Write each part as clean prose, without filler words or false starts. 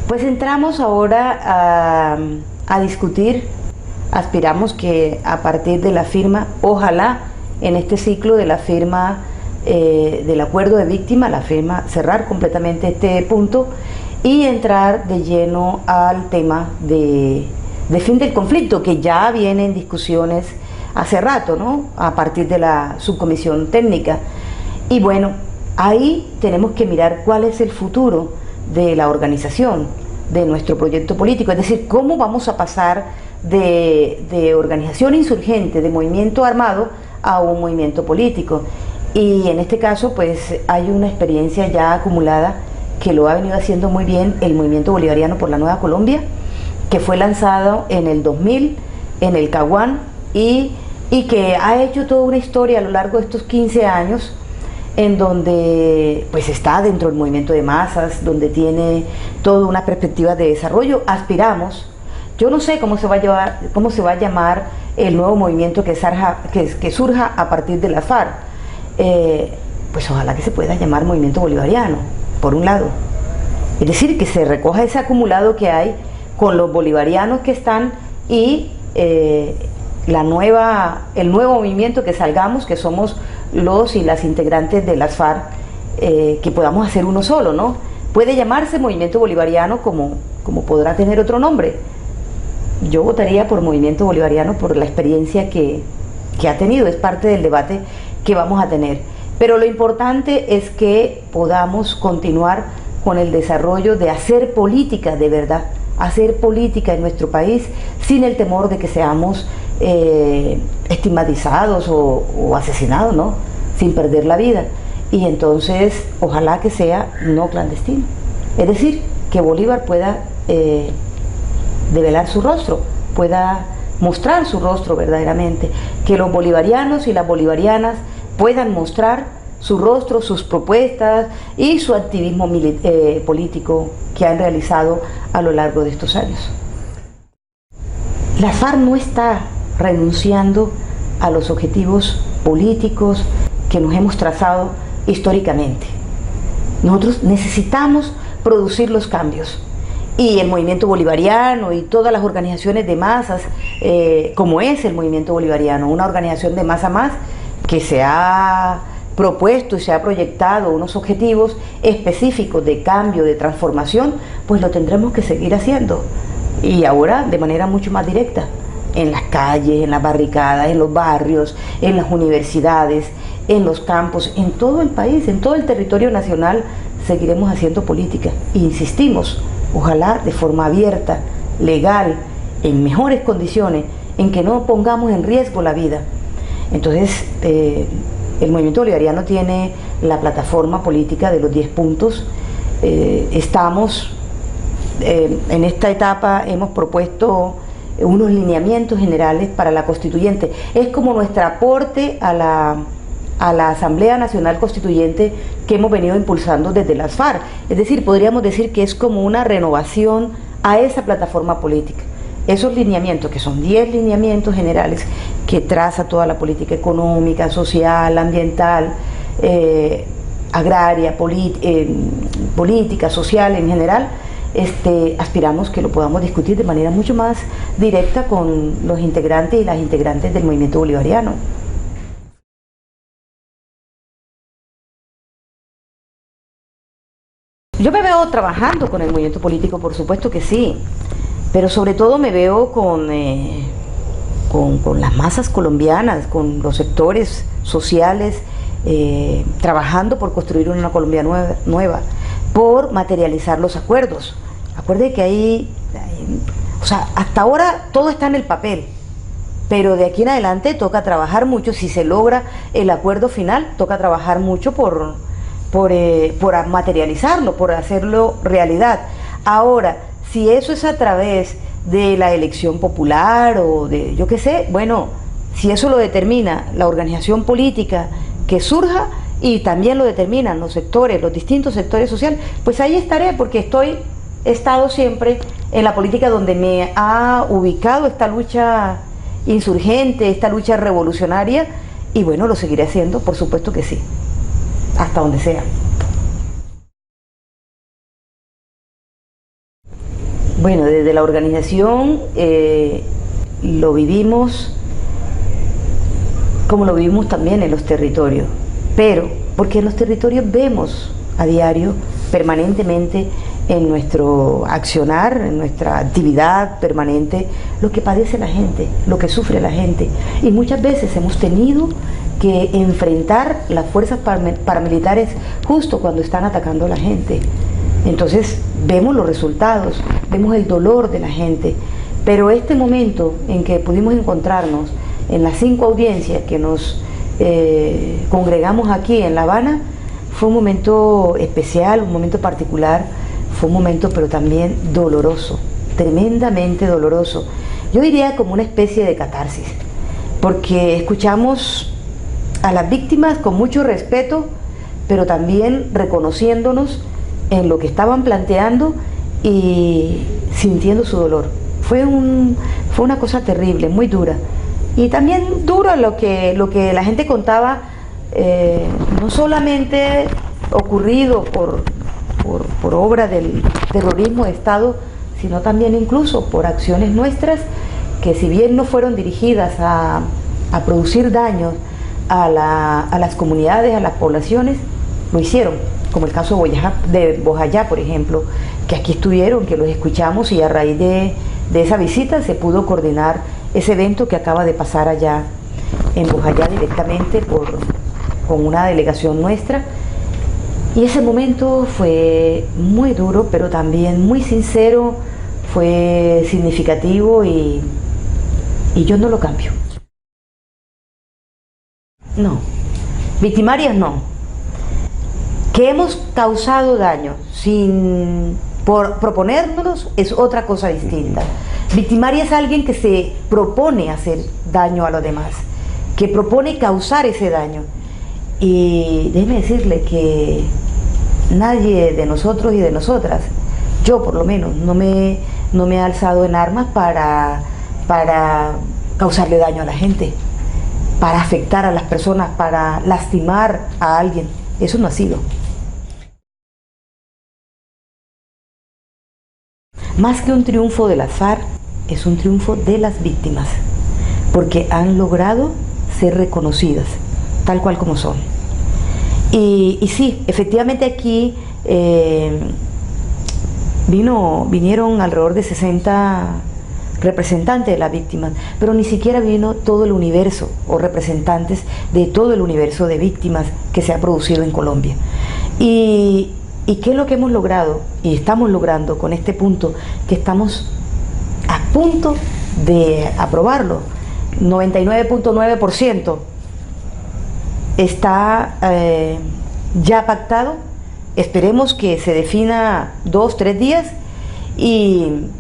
Pues entramos ahora a discutir, aspiramos que a partir de la firma, ojalá en este ciclo de la firma del acuerdo de víctima, la firma, cerrar completamente este punto y entrar de lleno al tema de fin del conflicto, que ya viene en discusiones hace rato, ¿no? A partir de la subcomisión técnica. Y bueno, ahí tenemos que mirar cuál es el futuro de la organización, de nuestro proyecto político, es decir, cómo vamos a pasar de organización insurgente, de movimiento armado, a un movimiento político. Y en este caso, pues hay una experiencia ya acumulada que lo ha venido haciendo muy bien el Movimiento Bolivariano por la Nueva Colombia, que fue lanzado en el 2000 en el Caguán y que ha hecho toda una historia a lo largo de estos 15 años, en donde pues está dentro del movimiento de masas, donde tiene toda una perspectiva de desarrollo. Aspiramos, yo no sé cómo se va a llamar el nuevo movimiento que surja a partir de las FARC, pues ojalá que se pueda llamar Movimiento Bolivariano, por un lado, es decir, que se recoja ese acumulado que hay con los bolivarianos que están y el nuevo movimiento que salgamos, que somos los y las integrantes de las FARC, que podamos hacer uno solo, ¿no? Puede llamarse Movimiento Bolivariano como podrá tener otro nombre. Yo votaría por Movimiento Bolivariano por la experiencia que ha tenido, es parte del debate que vamos a tener. Pero lo importante es que podamos continuar con el desarrollo de hacer política de verdad, hacer política en nuestro país sin el temor de que seamos estigmatizados o asesinados, ¿no? Sin perder la vida. Y entonces ojalá que sea no clandestino, es decir, que Bolívar pueda develar su rostro, pueda mostrar su rostro verdaderamente, que los bolivarianos y las bolivarianas puedan mostrar su rostro, sus propuestas y su activismo político que han realizado a lo largo de estos años. La FARC no está renunciando a los objetivos políticos que nos hemos trazado históricamente. Nosotros necesitamos producir los cambios y el movimiento bolivariano y todas las organizaciones de masas, como es el movimiento bolivariano, una organización de masa más que se ha propuesto y se ha proyectado unos objetivos específicos de cambio, de transformación, pues lo tendremos que seguir haciendo y ahora de manera mucho más directa, en las calles, en las barricadas, en los barrios, en las universidades, en los campos, en todo el país, en todo el territorio nacional seguiremos haciendo política. E insistimos, ojalá de forma abierta, legal, en mejores condiciones, en que no pongamos en riesgo la vida. Entonces, el movimiento bolivariano tiene la plataforma política de los 10 puntos. Estamos, en esta etapa hemos propuesto unos lineamientos generales para la constituyente. Es como nuestro aporte a la Asamblea Nacional Constituyente que hemos venido impulsando desde las FARC. Es decir, podríamos decir que es como una renovación a esa plataforma política. Esos lineamientos, que son 10 lineamientos generales que traza toda la política económica, social, ambiental, agraria, política, social en general, aspiramos que lo podamos discutir de manera mucho más directa con los integrantes y las integrantes del movimiento bolivariano. Yo me veo trabajando con el movimiento político, por supuesto que sí, pero sobre todo me veo con las masas colombianas, con los sectores sociales, trabajando por construir una Colombia nueva, por materializar los acuerdos. Acuerde que o sea, hasta ahora todo está en el papel, pero de aquí en adelante toca trabajar mucho. Si se logra el acuerdo final, toca trabajar mucho por materializarlo, por hacerlo realidad. Ahora, si eso es a través de la elección popular o de, yo qué sé, bueno, si eso lo determina la organización política que surja y también lo determinan los sectores, los distintos sectores sociales, pues ahí estaré, porque he estado siempre en la política donde me ha ubicado esta lucha insurgente, esta lucha revolucionaria, y bueno, lo seguiré haciendo, por supuesto que sí, hasta donde sea. Bueno, desde la organización lo vivimos como lo vivimos también en los territorios, pero porque en los territorios vemos a diario, permanentemente, en nuestro accionar, en nuestra actividad permanente, lo que padece la gente, lo que sufre la gente. Y muchas veces hemos tenido que enfrentar las fuerzas paramilitares justo cuando están atacando a la gente. Entonces vemos los resultados, vemos el dolor de la gente, pero este momento en que pudimos encontrarnos en las 5 audiencias que nos congregamos aquí en La Habana, fue un momento especial, un momento particular, fue un momento pero también doloroso, tremendamente doloroso. Yo diría como una especie de catarsis, porque escuchamos a las víctimas con mucho respeto, pero también reconociéndonos en lo que estaban planteando y sintiendo su dolor. Fue una cosa terrible, muy dura. Y también duro lo que la gente contaba, no solamente ocurrido por obra del terrorismo de Estado, sino también incluso por acciones nuestras que, si bien no fueron dirigidas a producir daños a las comunidades, a las poblaciones, lo hicieron, como el caso de Bojayá, por ejemplo, que aquí estuvieron, que los escuchamos, y a raíz de esa visita se pudo coordinar ese evento que acaba de pasar allá en Bojayá directamente con una delegación nuestra. Y ese momento fue muy duro, pero también muy sincero, fue significativo y yo no lo cambio. No, victimarias no. Que hemos causado daño por proponérnoslos es otra cosa distinta. Victimaria es alguien que se propone hacer daño a los demás, que propone causar ese daño. Y déjeme decirle que nadie de nosotros y de nosotras, yo por lo menos, no me he alzado en armas para causarle daño a la gente, para afectar a las personas, para lastimar a alguien. Eso no ha sido. Más que un triunfo de las FARC, es un triunfo de las víctimas, porque han logrado ser reconocidas, tal cual como son. Y sí, efectivamente aquí vinieron alrededor de 60 representantes de las víctimas, pero ni siquiera vino todo el universo o representantes de todo el universo de víctimas que se ha producido en Colombia. ¿Y qué es lo que hemos logrado y estamos logrando con este punto? Que estamos a punto de aprobarlo. 99.9% está ya pactado. Esperemos que se defina 2 o 3 días y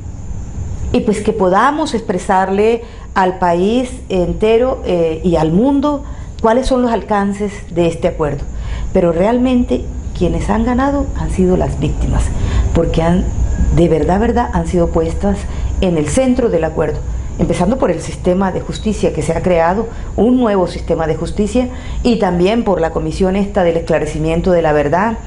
pues que podamos expresarle al país entero y al mundo cuáles son los alcances de este acuerdo. Pero realmente quienes han ganado han sido las víctimas, porque de verdad han sido puestas en el centro del acuerdo, empezando por el sistema de justicia que se ha creado, un nuevo sistema de justicia, y también por la comisión esta del esclarecimiento de la verdad,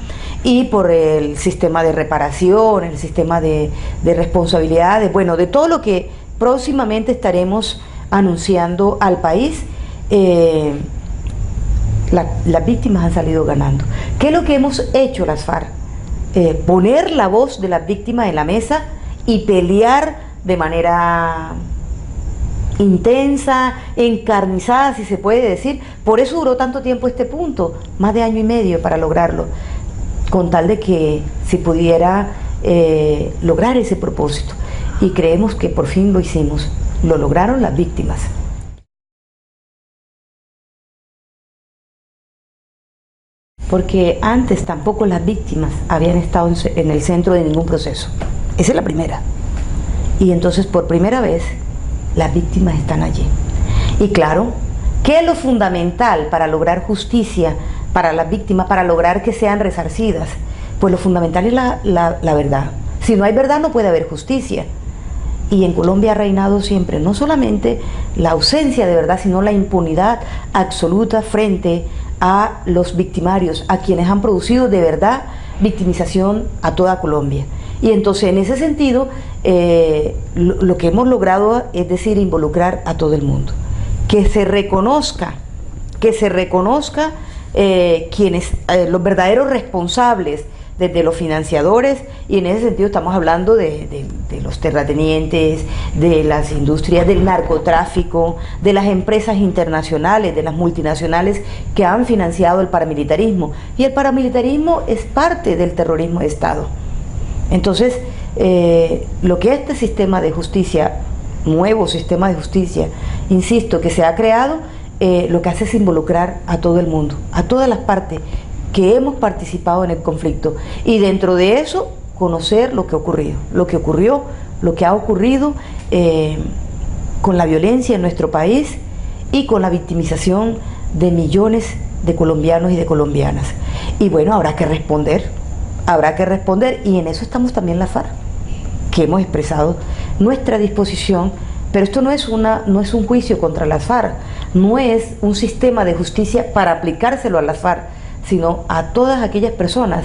y por el sistema de reparación, el sistema de responsabilidades, bueno, de todo lo que próximamente estaremos anunciando al país. Las víctimas han salido ganando. ¿Qué es lo que hemos hecho las FARC? Poner la voz de las víctimas en la mesa y pelear de manera intensa, encarnizada, si se puede decir. Por eso duró tanto tiempo este punto, más de 1 año y medio para lograrlo, con tal de que se pudiera lograr ese propósito. Y creemos que por fin lo hicimos, lo lograron las víctimas. Porque antes tampoco las víctimas habían estado en el centro de ningún proceso. Esa es la primera. Y entonces por primera vez las víctimas están allí. Y claro, ¿qué es lo fundamental para lograr justicia para las víctimas, para lograr que sean resarcidas? Pues lo fundamental es la verdad. Si no hay verdad no puede haber justicia. Y en Colombia ha reinado siempre no solamente la ausencia de verdad, sino la impunidad absoluta frente a los victimarios, a quienes han producido de verdad victimización a toda Colombia. Y entonces en ese sentido lo que hemos logrado es decir, involucrar a todo el mundo, que se reconozca quienes, los verdaderos responsables, desde los financiadores, y en ese sentido estamos hablando de los terratenientes, de las industrias del narcotráfico, de las empresas internacionales, de las multinacionales que han financiado el paramilitarismo, y el paramilitarismo es parte del terrorismo de Estado. Entonces, lo que este sistema de justicia, nuevo sistema de justicia, insisto, que se ha creado, lo que hace es involucrar a todo el mundo, a todas las partes que hemos participado en el conflicto, y dentro de eso conocer lo que ocurrió, lo que ha ocurrido con la violencia en nuestro país y con la victimización de millones de colombianos y de colombianas. Y bueno, habrá que responder, y en eso estamos también la FARC, que hemos expresado nuestra disposición. Pero esto no es un juicio contra las FARC, no es un sistema de justicia para aplicárselo a las FARC, sino a todas aquellas personas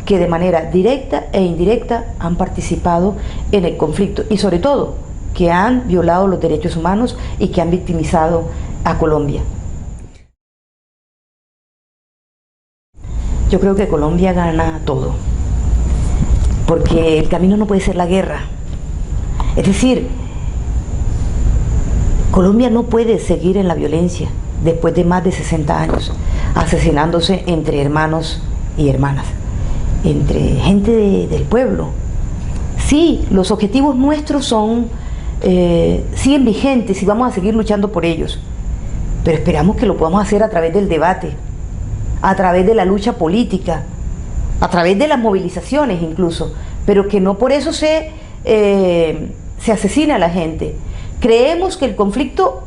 que de manera directa e indirecta han participado en el conflicto, y sobre todo que han violado los derechos humanos y que han victimizado a Colombia. Yo creo que Colombia gana todo, porque el camino no puede ser la guerra. Es decir, Colombia no puede seguir en la violencia después de más de 60 años, asesinándose entre hermanos y hermanas, entre gente del pueblo. Sí, los objetivos nuestros siguen vigentes y vamos a seguir luchando por ellos, pero esperamos que lo podamos hacer a través del debate, a través de la lucha política, a través de las movilizaciones incluso, pero que no por eso se asesina a la gente. Creemos que el conflicto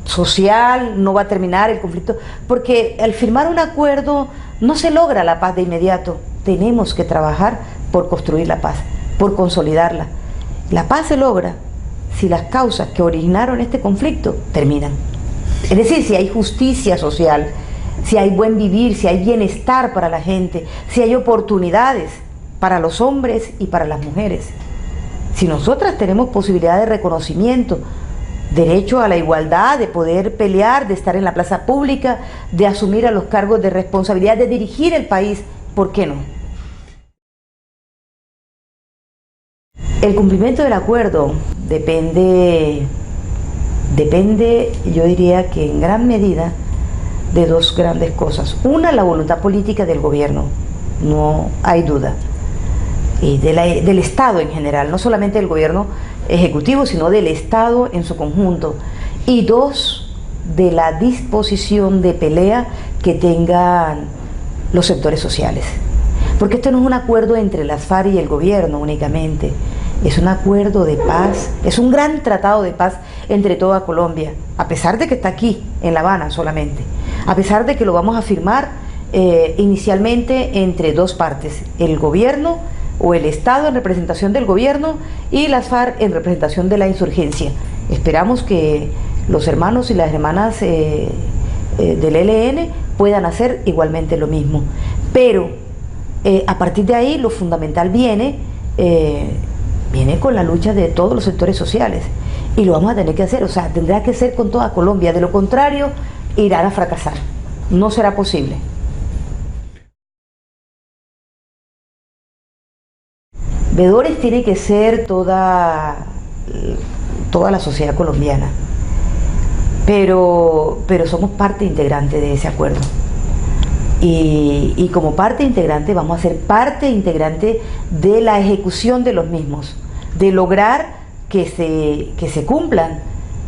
social no va a terminar, el conflicto, porque al firmar un acuerdo no se logra la paz de inmediato. Tenemos que trabajar por construir la paz, por consolidarla. La paz se logra si las causas que originaron este conflicto terminan. Es decir, si hay justicia social, si hay buen vivir, si hay bienestar para la gente, si hay oportunidades para los hombres y para las mujeres. Si nosotras tenemos posibilidad de reconocimiento, derecho a la igualdad, de poder pelear, de estar en la plaza pública, de asumir a los cargos de responsabilidad, de dirigir el país, ¿por qué no? El cumplimiento del acuerdo depende, yo diría que en gran medida, de dos grandes cosas. Una, la voluntad política del gobierno, no hay duda, y del Estado en general, no solamente del gobierno ejecutivo, sino del Estado en su conjunto. Y dos, de la disposición de pelea que tengan los sectores sociales. Porque esto no es un acuerdo entre las FARC y el gobierno únicamente, es un acuerdo de paz, es un gran tratado de paz entre toda Colombia, a pesar de que está aquí, en La Habana solamente, a pesar de que lo vamos a firmar inicialmente entre dos partes, el gobierno o el Estado en representación del gobierno y las FARC en representación de la insurgencia. Esperamos que los hermanos y las hermanas del ELN puedan hacer igualmente lo mismo. Pero a partir de ahí lo fundamental viene con la lucha de todos los sectores sociales, y lo vamos a tener que hacer, o sea, tendrá que ser con toda Colombia, de lo contrario irán a fracasar, no será posible. Veedores tiene que ser toda la sociedad colombiana, pero somos parte integrante de ese acuerdo, y como parte integrante vamos a ser parte integrante de la ejecución de los mismos, de lograr que se cumplan,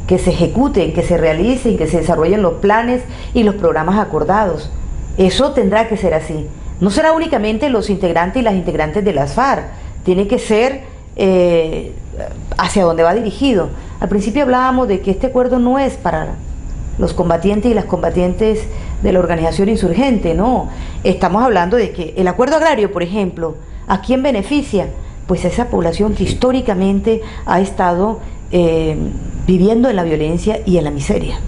que se ejecuten, que se realicen, que se desarrollen los planes y los programas acordados. Eso tendrá que ser así, no será únicamente los integrantes y las integrantes de las FARC, tiene que ser hacia donde va dirigido. Al principio hablábamos de que este acuerdo no es para los combatientes y las combatientes de la organización insurgente, no. Estamos hablando de que el acuerdo agrario, por ejemplo, ¿a quién beneficia? Pues a esa población que históricamente ha estado viviendo en la violencia y en la miseria.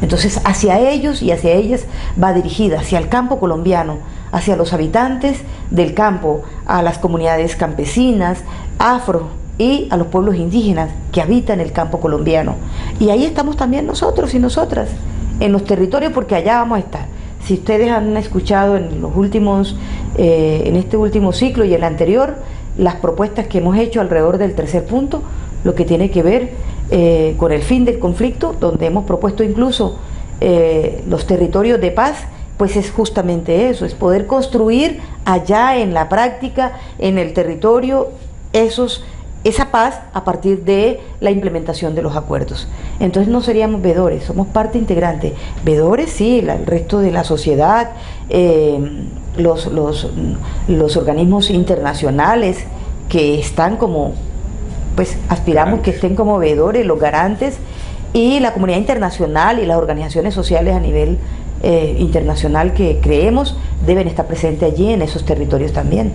Entonces hacia ellos y hacia ellas va dirigida, hacia el campo colombiano, hacia los habitantes del campo, a las comunidades campesinas, afro y a los pueblos indígenas que habitan el campo colombiano. Y ahí estamos también nosotros y nosotras, en los territorios, porque allá vamos a estar. Si ustedes han escuchado en los últimos, en este último ciclo y el anterior, las propuestas que hemos hecho alrededor del tercer punto, lo que tiene que ver con el fin del conflicto, donde hemos propuesto incluso los territorios de paz, pues es justamente eso, es poder construir allá en la práctica, en el territorio, esa paz a partir de la implementación de los acuerdos. Entonces no seríamos vedores, somos parte integrante. Vedores sí, el resto de la sociedad, los organismos internacionales que están como, pues aspiramos que estén como vedores, los garantes, y la comunidad internacional y las organizaciones sociales a nivel internacional que creemos deben estar presentes allí en esos territorios también.